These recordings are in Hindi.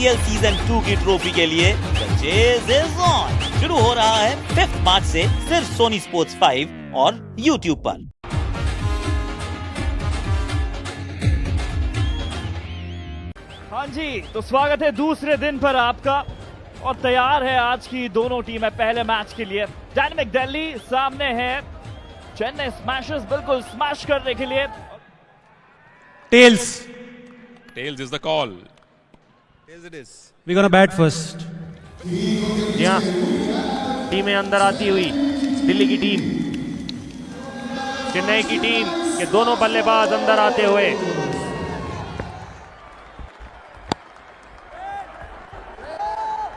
IPL सीजन 2 की ट्रॉफी के लिए the chase is on। शुरू हो रहा है 5 मार्च से सिर्फ सोनी स्पोर्ट्स 5 और YouTube पर। हाँ जी, तो स्वागत है दूसरे दिन पर आपका और तैयार है आज की दोनों टीमें पहले मैच के लिए। डायनामिक दिल्ली सामने है चेन्नई स्मैशर्स, बिल्कुल स्मैश करने के लिए। Tails. Tails is the call. Tails it is. We're gonna bat first. जी हाँ, टीमें अंदर आती हुई दिल्ली की टीम, चेन्नई की टीम के दोनों बल्लेबाज अंदर आते हुए।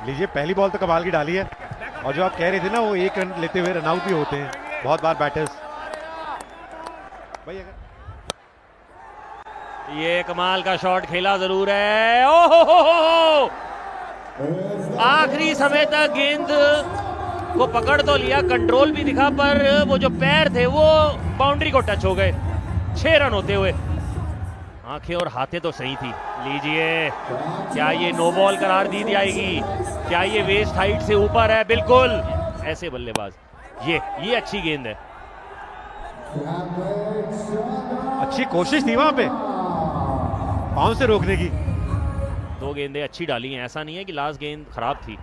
लीजिए, पहली बॉल तो कमाल की डाली है और जो आप कह रहे थे ना, वो एक रन लेते हुए रन आउट भी होते हैं बहुत बार बैटर्स। भाई अगर ये कमाल का शॉट खेला जरूर है। ओहो, आखिरी समय तक गेंद को पकड़ तो लिया, कंट्रोल भी दिखा, पर वो जो पैर थे वो बाउंड्री को टच हो गए। 6 रन होते हुए। आंखें और हाथें तो सही थी। लीजिए, क्या ये नो बॉल करार दी जाएगी? क्या ये वेस्ट हाइट से ऊपर है? बिल्कुल ऐसे बल्लेबाज। ये अच्छी गेंद है। अच्छी कोशिश थी वहां पे पांव से रोकने की। 2 गेंदें अच्छी डाली हैं, ऐसा नहीं है कि लास्ट गेंद खराब थी।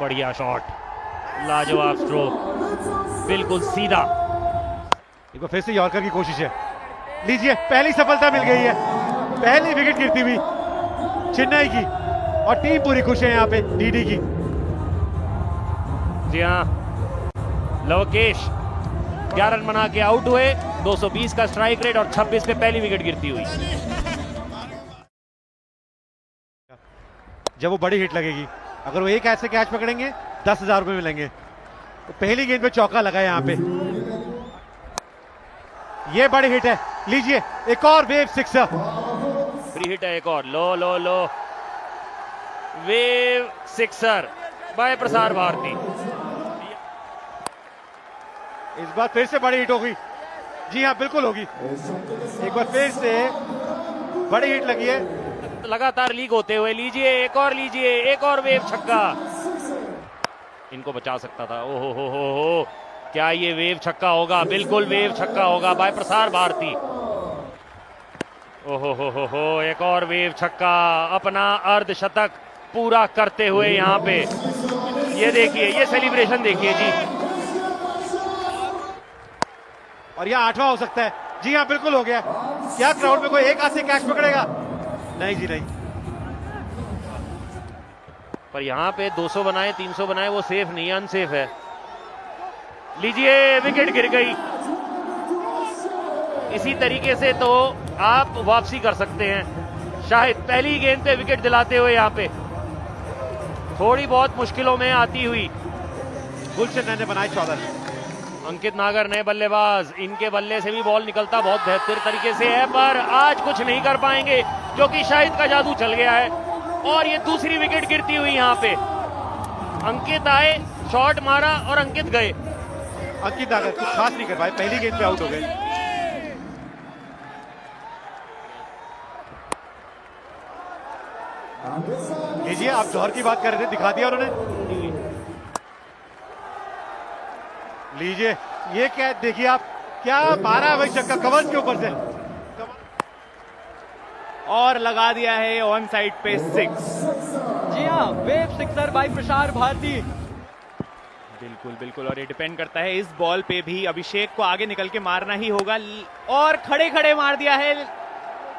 बढ़िया शॉट, लाजवाब स्ट्रोक, बिल्कुल सीधा। एक बार फिर से यॉर्कर की कोशिश है। लीजिए, पहली सफलता मिल गई है, पहली विकेट गिरती हुई चेन्नई की और टीम पूरी खुश है यहाँ पे डीडी की। जी हाँ, लवकेश 11 रन बना के आउट हुए। 220 का स्ट्राइक रेट और 26 पे पहली विकेट गिरती हुई। जब वो बड़ी हिट लगेगी, अगर वो एक ऐसे कैच पकड़ेंगे 10,000 रुपए मिलेंगे। तो पहली गेंद पे चौका लगा यहाँ पे। ये बड़ी हिट है। लीजिए, एक और वेव सिक्सर। फ्री हिट है एक और। लो wave sixer bye Prasar Bharati. इस बार फिर से बड़ी हिट होगी। जी हाँ, बिल्कुल होगी। एक बार फिर से बड़ी हिट लगी है, लगातार लीक होते हुए। लीजिए, एक और वेव छक्का। इनको बचा सकता था। ओहो हो, क्या ये वेव छक्का होगा? बिल्कुल वेव छक्का होगा बाय प्रसार भारती। ओहो हो, एक और वेव छक्का। अपना अर्धशतक पूरा करते हुए यहाँ पे ये देखिए, ये सेलिब्रेशन देखिए जी। और यह 8वां हो सकता है। जी हाँ, बिल्कुल हो गया। क्या क्राउड में कोई एक हाथ से कैच पकड़ेगा? नहीं जी, नहीं। पर यहाँ पे 200 बनाए, 300 बनाए, वो सेफ नहीं है, अनसेफ है। लीजिए, विकेट गिर गई। इसी तरीके से तो आप वापसी कर सकते हैं। शायद पहली गेंद पे विकेट दिलाते हुए यहाँ पे थोड़ी बहुत मुश्किलों में आती हुई। गुलशन ने बनाए 14 रन। अंकित नागर नए बल्लेबाज, इनके बल्ले से भी बॉल निकलता बहुत बेहतर तरीके से है, पर आज कुछ नहीं कर पाएंगे क्योंकि शाहिद का जादू चल गया है। और ये दूसरी विकेट गिरती हुई यहाँ पे। अंकित आए, शॉट मारा और अंकित गए। अंकित नागर कुछ खास नहीं कर पाए, पहली गेंद पे आउट हो गए। लीजिए, आप जौहर की बात कर रहे थे, दिखा दिया उन्होंने। लीजिए, ये क्या देखिए आप, क्या मारा है भाई छक्का कवर के ऊपर से, और लगा दिया है ऑन साइड पे 6। जी हाँ, wave sixer bye Prasar Bharati. बिल्कुल, और ये डिपेंड करता है इस बॉल पे भी। अभिषेक को आगे निकल के मारना ही होगा और खड़े मार दिया है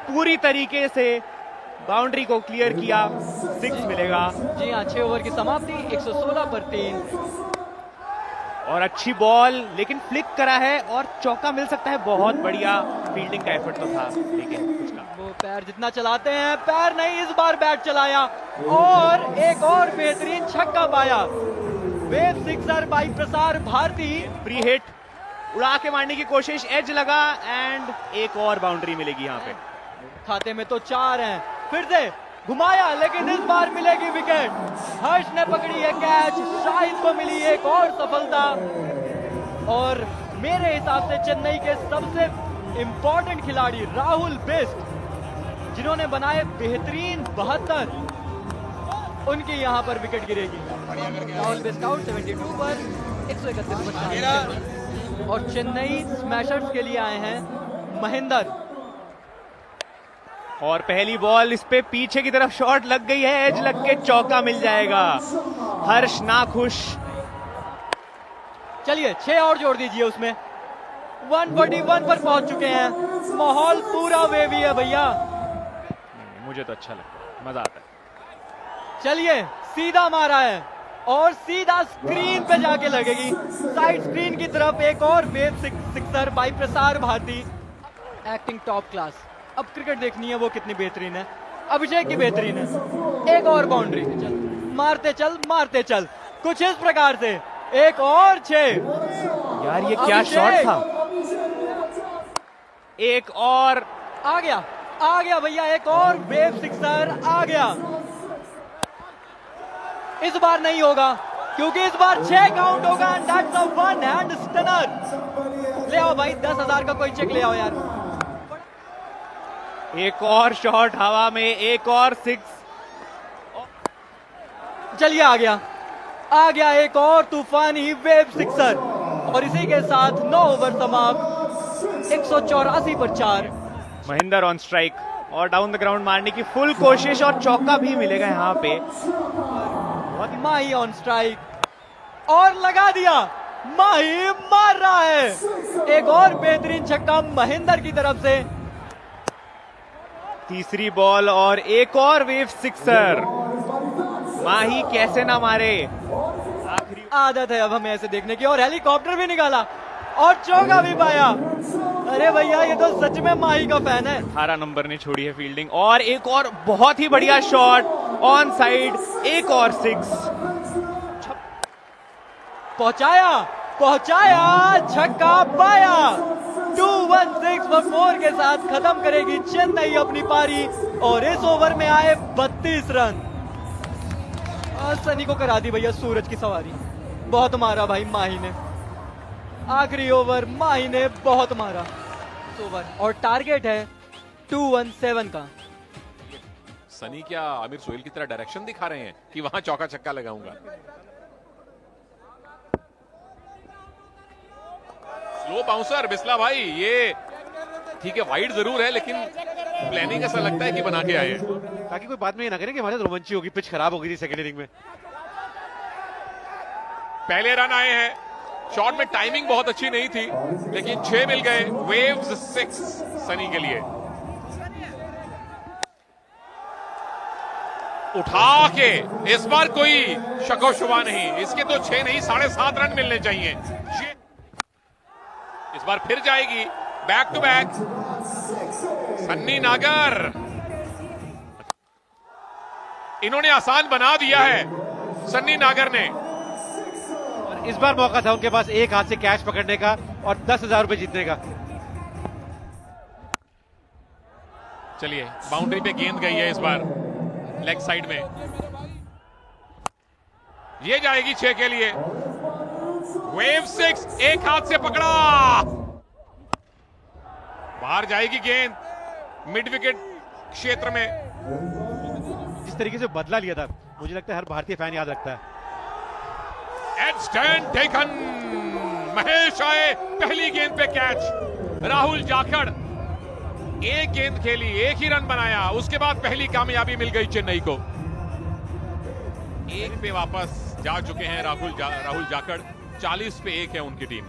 पूरी तरीके से। बाउंड्री को क्लियर किया, 6 मिलेगा। जी हाँ, 6 ओवर की समाप्ति, 116 पर 3। और अच्छी बॉल, लेकिन फ्लिक करा है और चौका मिल सकता है। बहुत बढ़िया फील्डिंग का एफर्ट तो था, लेकिन कुछ का वो पैर जितना चलाते हैं, पैर नहीं, इस बार बैट चलाया और एक और बेहतरीन छक्का पाया। Wave sixer bye Prasar Bharati. Free hit उड़ा के मारने की कोशिश, एज लगा एंड एक और बाउंड्री मिलेगी यहाँ पे। खाते में तो 4 हैं। फिर से घुमाया, लेकिन इस बार मिलेगी विकेट। हर्ष ने पकड़ी है कैच, शाहिद को मिली एक और सफलता। और मेरे हिसाब से चेन्नई के सबसे इंपॉर्टेंट खिलाड़ी राहुल बिस्ट जिन्होंने बनाए बेहतरीन 72, उनकी यहां पर विकेट गिरेगी। राहुल बिस्काउट 72 पर 131 पर 4। और चेन्नई स्मैशर्स के लिए आए हैं महेंदर। और पहली बॉल इस पे पीछे की तरफ शॉट लग गई है, एज लग के चौका मिल जाएगा। हर्ष नाखुश। चलिए 6 और जोड़ दीजिए उसमें। 141 पर पहुंच चुके हैं। माहौल पूरा वेवी है भैया। मुझे तो अच्छा लगता है, मजा आता है। चलिए सीधा मारा है और सीधा स्क्रीन पे जाके लगेगी, साइड स्क्रीन की तरफ। एक और wave sixer by Prasar Bharati. Acting top class. अब क्रिकेट देखनी है वो कितनी बेहतरीन है। अभिषेक की बेहतरीन है। एक और बाउंड्री। मारते चल मारते चल, कुछ इस प्रकार से। एक और 6। यार ये क्या शॉट था। एक और आ गया भैया, एक और वेव सिक्सर आ गया। इस बार नहीं होगा क्योंकि इस बार 6 काउंट होगा। And that's a one hand stunner. ले आओ भाई 10,000 का कोई चेक ले आओ यार। एक और शॉट हवा में, एक और 6। चलिए आ गया एक और तूफानी वेव सिक्सर। और इसी के साथ 9 ओवर समाप्त। 184 पर 4। महेंदर ऑन स्ट्राइक और डाउन द ग्राउंड मारने की फुल कोशिश और चौका भी मिलेगा यहाँ पे। माही ऑन स्ट्राइक और लगा दिया। माही मार रहा है। एक और बेहतरीन छक्का महेंदर की तरफ से। तीसरी बॉल और एक और वेव सिक्सर। माही कैसे ना मारे। आखिरी आदत है अब हमें ऐसे देखने की। और हेलीकॉप्टर भी निकाला और चौका भी पाया। अरे भैया ये तो सच में माही का फैन है। 18 नंबर ने छोड़ी है फील्डिंग। और एक और बहुत ही बढ़िया शॉट ऑन साइड। एक और 6। पहुंचाया छक्का पाया। 216 पर 4 के साथ खत्म करेगी चेन्नई अपनी पारी। और इस ओवर में आए 32 रन। सनी को करा दी भैया सूरज की सवारी। बहुत मारा भाई माही ने। आखिरी ओवर माही ने बहुत मारा ओवर। और टारगेट है 217 का। सनी क्या आमिर सोहेल की तरह डायरेक्शन दिखा रहे हैं कि वहां चौका छक्का लगाऊंगा। स्लो बाउंसर बिस्ला भाई, ये ठीक है वाइड जरूर है लेकिन प्लानिंग ऐसा लगता है कि बना के आए हैं। ताकि कोई बाद में ये ना करें कि हमारे रोमांची होगी, पिच खराब हो गई थी सेकेंड इनिंग में। पहले रन आए हैं, शॉट में टाइमिंग बहुत अच्छी नहीं थी लेकिन 6 मिल गए। वेव्स 6 सनी के लिए। उठा के इस बार कोई शको शुबा नहीं, इसके तो 6 नहीं 7.5 रन मिलने चाहिए। इस बार फिर जाएगी बैक टू बैक। सन्नी नागर, इन्होंने आसान बना दिया है सन्नी नागर ने। और इस बार मौका था उनके पास एक हाथ से कैच पकड़ने का और 10,000 रुपए जीतने का। चलिए बाउंड्री पे गेंद गई है इस बार लेग साइड में। ये जाएगी 6 के लिए। वेव 6 एक हाथ से पकड़ा, बाहर जाएगी गेंद मिड विकेट क्षेत्र में। जिस तरीके से बदला लिया था मुझे लगता है हर भारतीय फैन याद रखता है। एट स्टैंड टेकन, महेश आए पहली गेंद पे कैच। राहुल जाखड़ एक गेंद खेली, एक ही रन बनाया, उसके बाद पहली कामयाबी मिल गई चेन्नई को। एक पे वापस जा चुके हैं राहुल जाखड़। 40 पे 1 है उनकी टीम।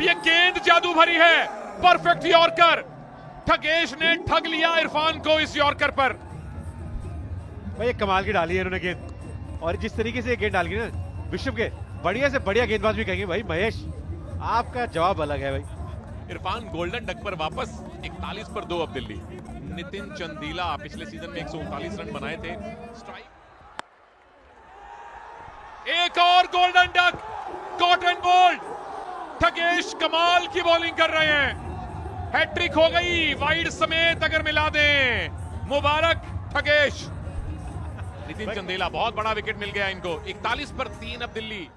ये गेंद जादू भरी है, परफेक्ट यॉर्कर। ठगेश ने ठग लिया इरफान को इस यॉर्कर पर। भाई कमाल की डाली है इन्होंने गेंद। और जिस तरीके से ये गेंद डाल गई ना, विश्व के बढ़िया से बढ़िया गेंदबाज भी कहेंगे भाई महेश आपका जवाब अलग है भाई। इरफान गोल्डन डक पर वापस 41 पर 2 अब दिल्ली। नितिन चंदीला पिछले सीजन में 139 रन बनाए थे। स्ट्राइक, एक और golden duck, cotton bolt. Thugesh कमाल की बॉलिंग कर रहे हैं। हैट्रिक हो गई वाइड समेत अगर मिला दें। मुबारक ठगेश। नितिन चंदेला बहुत बड़ा विकेट मिल गया इनको। 41 पर 3 अब दिल्ली।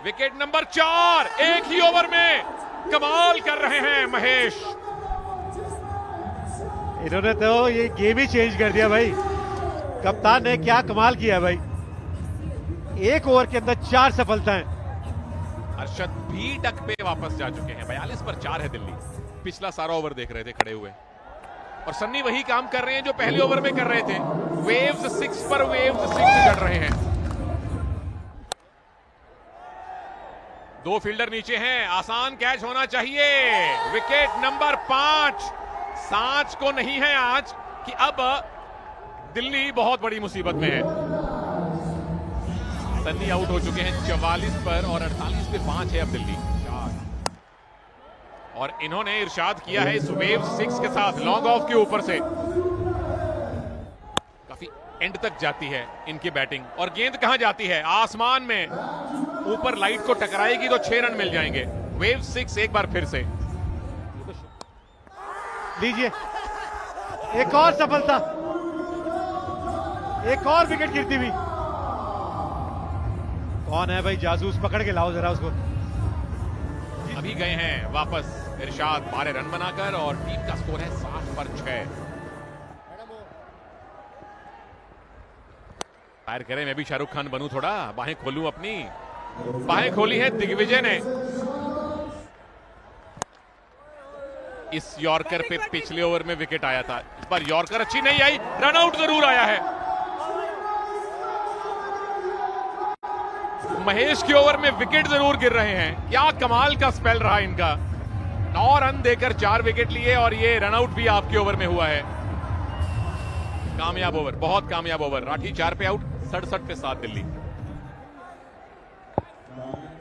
विकेट नंबर 4 एक ही ओवर में कमाल कर रहे हैं महेश। इन्होंने तो ये गेम ही चेंज कर दिया भाई। कप्तान ने क्या कमाल किया भाई, एक ओवर के अंदर 4 सफलताएं। अरशद भी डक पे वापस जा चुके हैं। 42 पर 4 है दिल्ली। पिछला सारा ओवर देख रहे थे खड़े हुए, और सन्नी वही काम कर रहे हैं जो पहले ओवर में कर रहे थे। वेव्स 6 पर वेव्स 6 चढ़ रहे हैं। 2 फील्डर नीचे हैं, आसान कैच होना चाहिए। Wicket number 5। सांच को नहीं है आज कि अब दिल्ली बहुत बड़ी मुसीबत में है। सन्नी आउट हो चुके हैं 44 पर, और 48 पे 5 है अब दिल्ली। और इन्होंने इरशाद किया है इस वेव 6 के साथ लॉन्ग ऑफ के ऊपर से काफी एंड तक जाती है इनकी बैटिंग, और गेंद कहां जाती है? आसमान में ऊपर लाइट को टकराएगी तो 6 रन मिल जाएंगे। वेव 6 एक बार फिर से। लीजिए एक और सफलता, एक और विकेट गिरती हुई। कौन है भाई जासूस? पकड़ के लाओ जरा उसको। अभी गए हैं वापस इरशाद 12 रन बनाकर, और टीम का स्कोर है 60 पर 6। फायर करें, मैं भी शाहरुख खान बनूं थोड़ा, बाहें खोलूं अपनी। बाहें खोली है दिग्विजय ने। इस यॉर्कर पे पिछले ओवर में विकेट आया था, इस बार यॉर्कर अच्छी नहीं आई, रन आउट जरूर आया है। महेश के ओवर में विकेट जरूर गिर रहे हैं। क्या कमाल का स्पेल रहा इनका। 9 रन देकर 4 विकेट लिए, और ये रन आउट भी आपके ओवर में हुआ है। कामयाब ओवर, बहुत कामयाब ओवर। राठी 4 पे आउट, 67 पे 7 दिल्ली।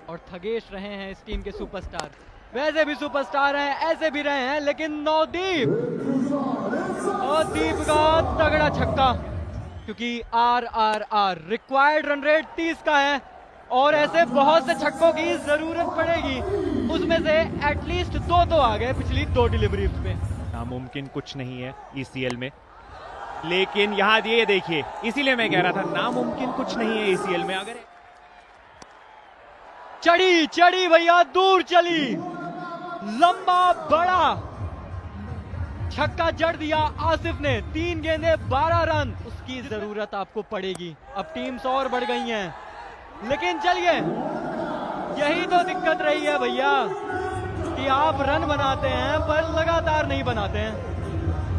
और थगेश रहे हैं इस टीम के सुपरस्टार। वैसे भी सुपरस्टार हैं, ऐसे भी रहे हैं, लेकिन नवदीप, और दीप का तगड़ा छक्का, क्योंकि RRR रिक्वायर्ड रन रेट 30 का है, और ऐसे बहुत से छक्कों की जरूरत पड़ेगी। उसमें से एटलीस्ट 2 तो आ गए पिछली 2 डिलीवरीज पे। नामुमकिन कुछ नहीं है ECL में, लेकिन यहां ये देखिए, इसीलिए मैं कह रहा था नामुमकिन कुछ नहीं है ECL में। अगर चढ़ी भैया, दूर चली, लंबा बड़ा छक्का जड़ दिया आसिफ ने। 3 गेंदे 12 रन, उसकी जरूरत आपको पड़ेगी। अब टीम्स और बढ़ गई हैं, लेकिन चलिए, यही तो दिक्कत रही है भैया कि आप रन बनाते हैं पर लगातार नहीं बनाते हैं।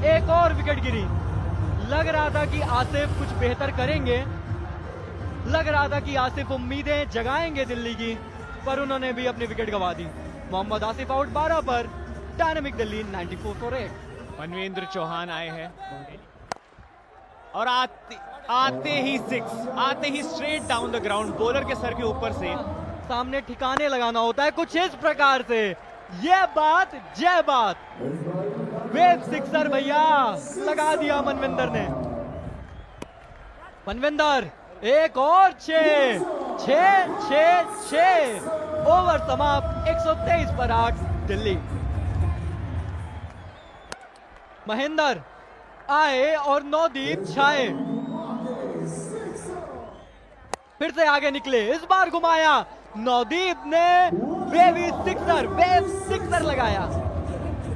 एक और विकेट गिरी। लग रहा था कि आसिफ कुछ बेहतर करेंगे, लग रहा था कि आसिफ उम्मीदें जगाएंगे दिल्ली की, पर उन्होंने भी अपनी विकेट गंवा दी। मोहम्मद आसिफ आउट 12 पर। Dynamic Delhi 94 for 8। मनवेंद्र चौहान आए हैं, और आते ही 6, आते ही straight down the ground, bowler के सर के ऊपर से सामने ठिकाने लगाना होता है कुछ इस प्रकार से। ये बात जय बात। वेव सिक्सर भैया लगा दिया मनविंदर ने। मनविंदर एक और 6 ओवर समाप्त। 123 पर 8 दिल्ली। महेंद्र आए और नवदीप छाए, फिर से आगे निकले, इस बार घुमाया नवदीप ने। वेव सिक्सर लगाया,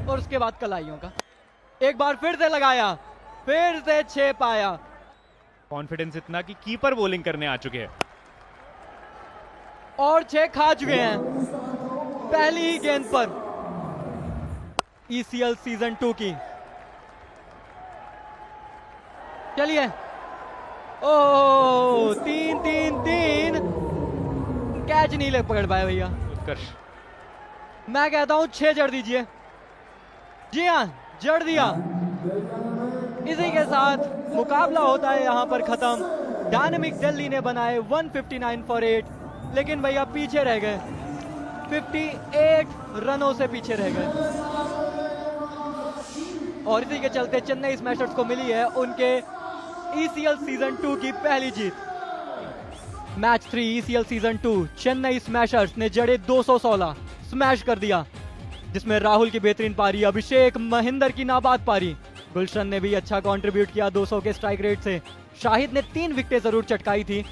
और उसके बाद कलाइयों का एक बार फिर से लगाया, फिर से 6 पाया। कॉन्फिडेंस इतना कि कीपर बॉलिंग करने आ चुके हैं, और 6 खा चुके हैं पहली ही गेंद पर। ECL सीजन 2 की। चलिए, ओ 3 कैच नहीं ले पकड़ पाए भैया। उत्कर्ष, मैं कहता हूं 6 जड़ दीजिए। जी हाँ, जड़ दिया। इसी के साथ मुकाबला होता है यहां पर खत्म। डायनामिक दिल्ली ने बनाए 159 for 8, लेकिन भैया पीछे रह गए, 58 रनों से पीछे रह गए। और इसी के चलते चेन्नई स्मैशर्स को मिली है उनके ECL सीजन 2 की पहली जीत। Match 3 ECL season 2 Chennai smashers ने जड़े 216 स्मैश कर दिया, जिसमें राहुल की बेहतरीन पारी, अभिषेक महेंद्र की नाबाद पारी, गुलशन ने भी अच्छा कंट्रीब्यूट किया 200 के स्ट्राइक रेट से। शाहिद ने 3 विकेटें जरूर चटकाई थी।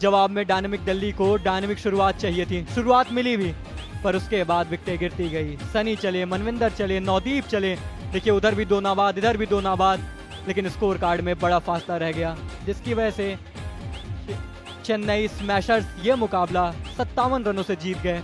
जवाब में डायनामिक दिल्ली को डायनामिक शुरुआत चाहिए थी, शुरुआत मिली भी। पर उसके बाद विकेटें गिरती गई। सनी चले, मनविंदर चले, नवदीप चले, देखिए उधर भी 2 नाबाद, इधर भी 2 नाबाद, लेकिन स्कोर कार्ड में बड़ा फासला रह गया, जिसकी वजह से चेन्नई स्मैशर्स ये मुकाबला 57 रनों से जीत गए।